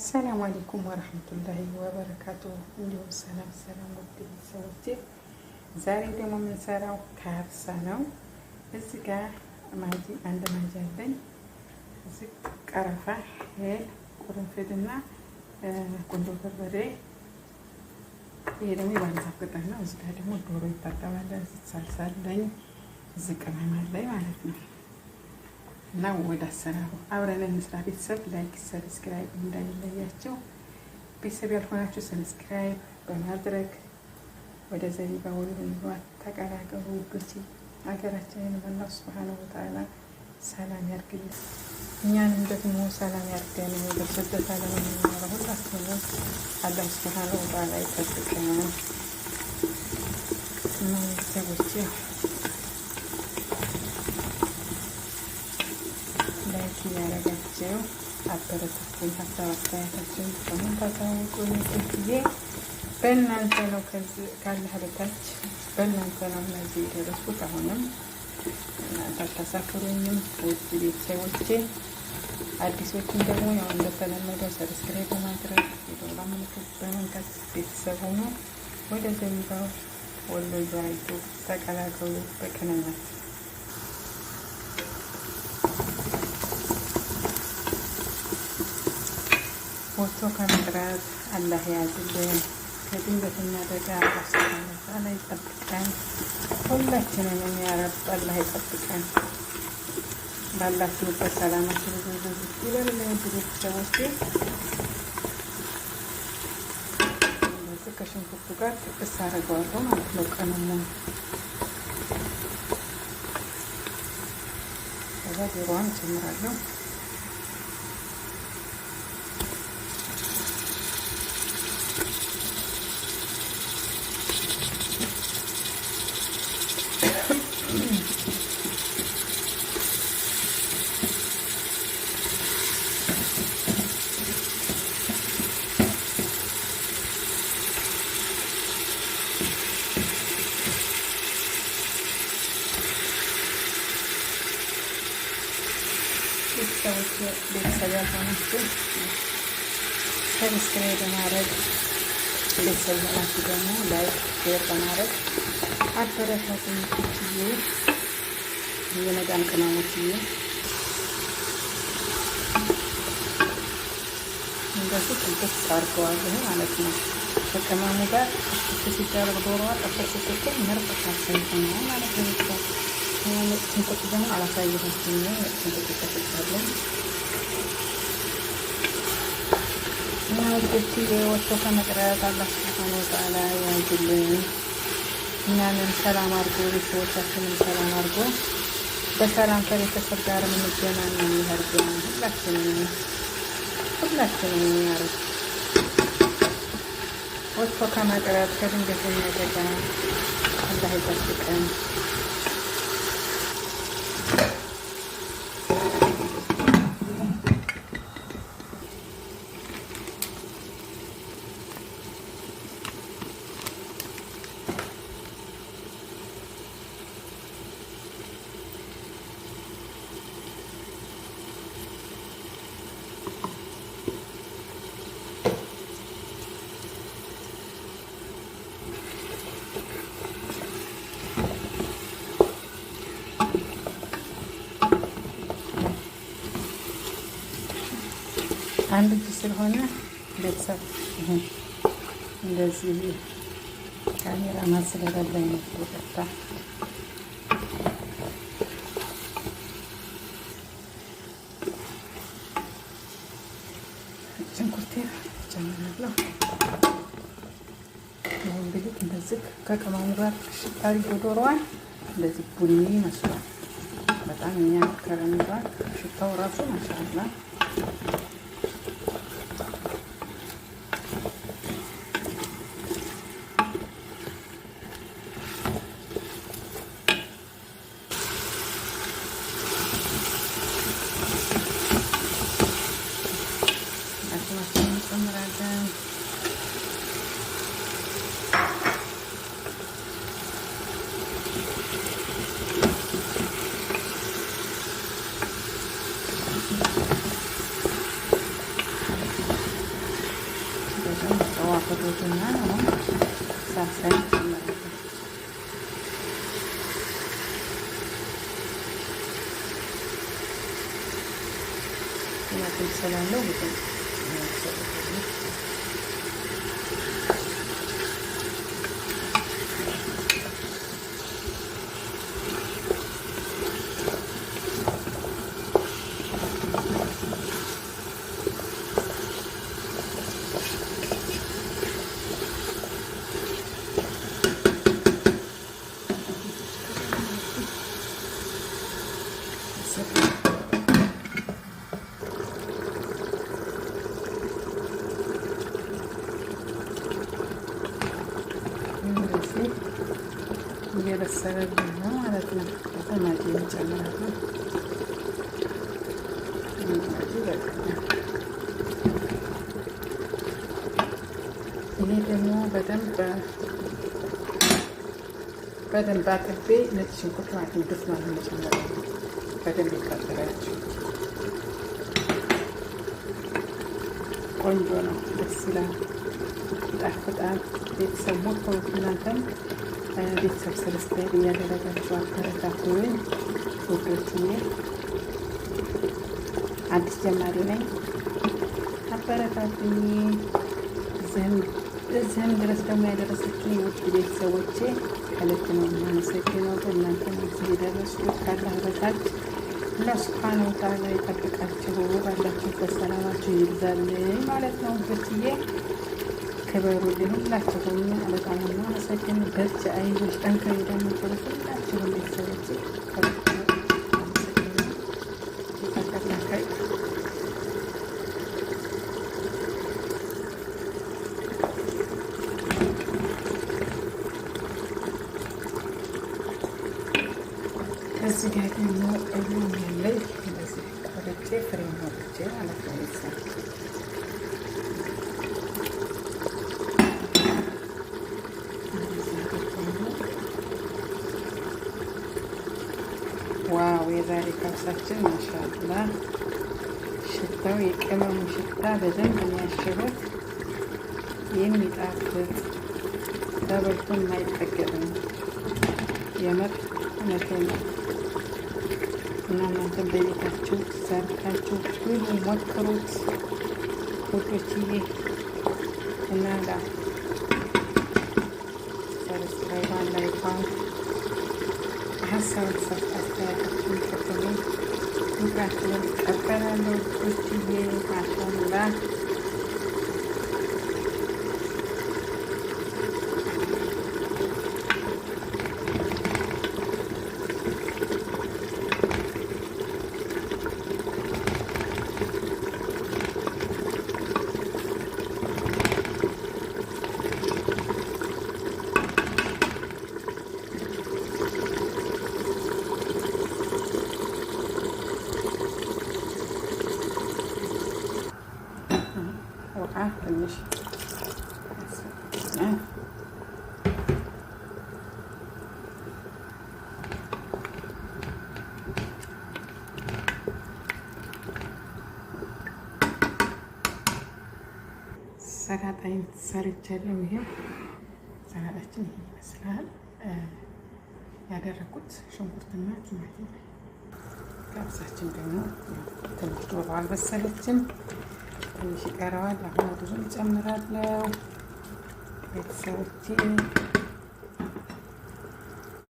አሰላሙ አለይኩም ወረህመቱላሂ ወበረካቱ። እንዲሁም ሰላም ሰላም ውድ ቤተሰቦቼ፣ ዛሬ ደግሞ የምንሰራው ካብሳ ነው። እዚህ ጋር ማጂ አንድ ማጂ አለኝ። እዚህ ቀረፋ፣ ሄል፣ ቁርንፍድና ቁንዶ በርበሬ። ይሄ ደግሞ የባህር ቅጠል ነው። እዚህ ጋር ደግሞ ዶሮ ይታጠባል። እዚህ ሳልሳ አለኝ። እዚህ ቅመም አለኝ ማለት ነው። እና ወደ አሰራሩ አብረን እንስራ። ቤተሰብ ላይክ ሰብስክራይብ እንዳይለያቸው። ቤተሰብ ያልሆናችሁ ሰብስክራይብ በማድረግ ወደ ዘቢባ ወልሏት ተቀላቀሉ ውዶች። ሀገራችንን በአላህ ሱብሓነሁ ወተዓላ ሰላም ያርግልን፣ እኛንም ደግሞ ሰላም ያርገን። በስደት ዓለም የምንኖረው ሁላችንም አላህ ሱብሓነሁ ወተዓላ ይጠብቀን። እና ቤተሰቦቼ ላይክ እያደረጋችሁ አበረታቱኝ። ሀሳብ አስተያየታችሁን በኮሜንት አሳውቁኝ። ጊዜ በእናንተ ነው፣ ከዚህ ካለህ በታች በእናንተ ነው እነዚህ የደረስኩት። አሁንም እናንተ አታሳፍሩኝም ውድ ቤተሰቦቼ። አዲሶችን ደግሞ ያው እንደተለመደው ሰብስክራይብ በማድረግ የደወል ምልክት በመንካት ቤተሰብ ሆኖ ወደ ዘቢባ ወሎ ዛይቱ ተቀላቀሉ በቅንነት። ወጥቶ ከመቅረት አላህ ያዝልን። ከድንገተኛ አደጋ አላህ ይጠብቀን። ሁላችንንም ያ ረብ አላህ ይጠብቀን። ባላችሁበት ሰላማችሁ ብዙ ይበል። ለውድ ቤተሰቦቼ እንደዚህ ከሽንኩርቱ ጋር ጥቅስ አደርገዋለሁ ማለት ነው። ቅመሙን ከዛ ዶሮዋን እጨምራለሁ። ቤተሰብ ያልሆናችሁ ሰብስክራይብ በማድረግ ቤተሰብ የሆናችሁ ደግሞ ላይክ ሼር በማድረግ አበረታቱኝ። ትችዬ የመዳም ቅመሞችዬ እንደዚህ ጥብስ አድርገዋለሁ ማለት ነው። ከቅመሙ ጋር ሲደረግ ዶሮዋ ጠበስ ስትል ምርጥ ካሰኝ ነው ማለት ነው። ሽንኩርት ደግሞ አላሳየኋችሁም። ሽንኩርት ተፈጫለሁ እና ውዶች ወጥቶ ከመቅረት አላህ ሱብሓነሁ ወተዓላ ያዝልን። እኛንም ሰላም አድርጎ ቤተሰቦቻችንን ሰላም አድርጎ በሰላም ከቤተሰብ ጋር የምንገናኝ ያድርገን። ሁላችንም ያርግ። ወጥቶ ከመቅረት ከድንገተኛ አደጋ አላህ ይጠብቀን። አንድ እጅ ስለሆነ ቤተሰብ እንደዚህ ካሜራ ማስለበላይ ነው። ይቅርታ። ሽንኩርቴ ጨምራለሁ። እንግዲህ እንደዚህ ከቅመሙ ጋር ሽጣሪ ዶሮዋን እንደዚህ ቡኒ መስሏል። በጣም የሚያምር ከረሚቷል። ሽታው ራሱ ማሻአላ እንጨምራለን። ቲማቲም ስላለው ብዙ እየበሰለልን ነው ማለት ነው። ማጂ እንጨምራለን። ማጂ ይሄ ደግሞ በደንብ አጥቤ ነጭ ሽንኩርት ማለት ነው ድፍ ማለት መጨመር በደንብ ይቃጠላችሁ። ቆንጆ ነው፣ ደስ ይላል፣ ይጣፍጣል። ቤተሰብ ሞክሩት እናንተም። ቤተሰብ ሰብስክራይብ እያደረጋችሁ አበረታቱኝ ውዶችዬ። አዲስ ጀማሪ ነኝ፣ አበረታቱኝ። እዚህም ድረስ ደግሞ ያደረሰችኝ ውድ ቤተሰቦቼ ከልብ ነው የማመሰግነው። እናንተም እዚህ የደረሱት ካላህ በታች አላህ ሱብሓነሁ ወተዓላ ይጠብቃችሁ፣ ባላችሁበት ሰላማችሁ ይብዛልኝ ማለት ነው ውዶችዬ። ክበሩልኝ ሁላችሁም በጣም የማመሰግን። በርቺ፣ አይዞሽ፣ ጠንክሪ ደግሞ ሁላችሁም ቤተሰቦቼ እዚህ ጋር ደግሞ እሉም ያለኝ እንደዚህ ቆርጬ ፍሬ ሞልቼ ማለት ነው ቤተሰብ ዋው! የዛሬ ካብሳችን ማሻአላ ሽታው የቅመሙ ሽታ በደንብ የሚያሽሩት የሚጣፍጥ ተበልቶ የማይጠገብ ነው። የምር እውነቴን ነው። እና እናንተም በቤታችሁ ሰርታችሁ ብሉ፣ ሞክሩት ውዶችዬ። እና ሰብስክራይብ ላይኳን ሀሳብ አስተያየታችሁን ተከተሉ። ምክራችሁን እቀበላለሁ ውዶችዬ። ማሻአላ ትንሽ ሰላጣይን ሰርቻለሁ። ይሄ ሰላጣችን ይሄ ይመስላል። ያደረኩት ሽንኩርትና ቲማቲም። ካብሳችን ደግሞ ትንሽ ዶሮ አልበሰለችም፣ ትንሽ ይቀረዋል። አሁን ብዙ እጨምራለሁ ቤተሰቦቼ።